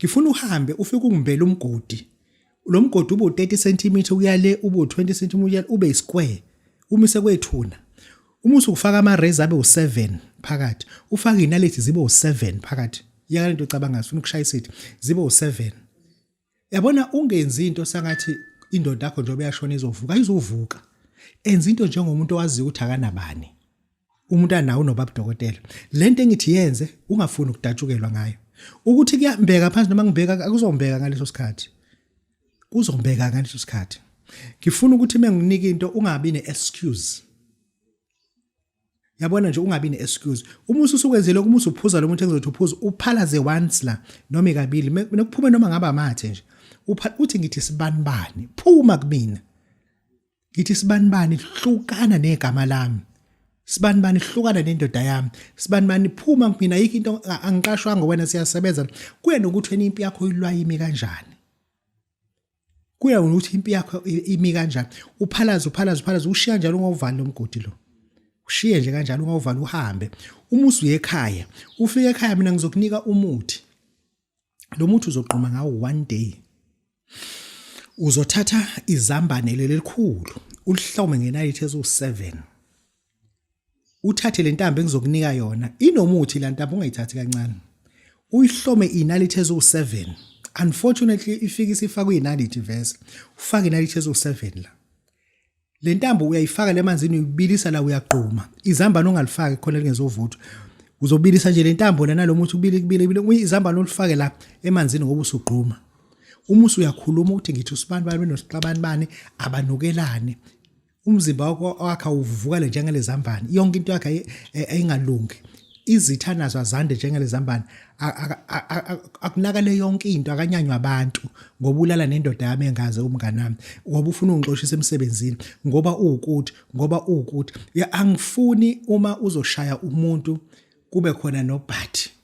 ngifuna uhambe ufike ungimbele umgodi lo mgodi ube u30 cm uyale ube u20 cm uyale ube isquare umise kwethuna uma usukufaka ama rays abe u7 phakathi ufaka inalithi zibe u7 phakathi yaka lento ecabanga ngifuna ukushayisa ithi zibe u7 yabona ungenzi into sangathi indoda yakho njengoba yashona izovuka izovuka enza into njengomuntu owazi ukuthi akanabani umuntu anawo noBabu Dokotela lento engithi yenze ungafuni ukudatshukelwa ngayo ukuthi kuyambeka phansi noma ngibheka akuzombeka ngaleso sikhathi kuzombeka ngaleso sikhathi ngifuna ukuthi menginika into ungabi neexcuse yabona nje ungabi neexcuse uma usukwenzile uma usuphuza lo muntu engizothi uphuza uphalaze once la noma ikabili nekuphume noma ngaba amathe nje uthi ngithi sibanibani phuma kumina ngithi sibanibani hlukana negama lami sibanibani hlukana nendoda yami sibanibani phuma kumina yikho into angiqashwanga wena siyasebenza kuye nokuthi wena impi yakho ilwa yimi kanjani kuya ukuthi impi yakho imi kanjani uphalaza ushiya njalo ungovali lomgodi lo ushiye nje kanjalo ungovali uhambe uma usuye ekhaya ufike ekhaya mina ngizokunika umuthi lo muthi uzoqhuma ngawo one day uzothatha izambane lelikhulu ulihlome ngenalithi ezu7 uthathe le ntambo engizokunika yona inomuthi la ntambo ungayithathi kancane uyihlome inalithi ezu7 unfortunately ifika isifakwe inalithi vese ufaka inalithi ezu7 la le ntambo uyayifaka lemanzini uyibilisa la uyaqhuma izambane ongalifaki khona lingezovuthwa uzobilisa nje le ntambo lana lo muthi kubili izambane olifake la emanzini ngoba usugquma umusi uyakhuluma ukuthi ngithi usibanibani benosiqabani bani abanukelane umzimba wakho uvuvuka njengelezambane yonke into yakhe ayingalungi izitha nazo azande njengelezambane akunakale yonke into akanyanywa abantu ngoba ulala nendoda yami engaze umngane nami ngoba ufuna ungixoshisa emsebenzini ngoba ukuthi angifuni uma uzoshaya umuntu kube khona nobhathi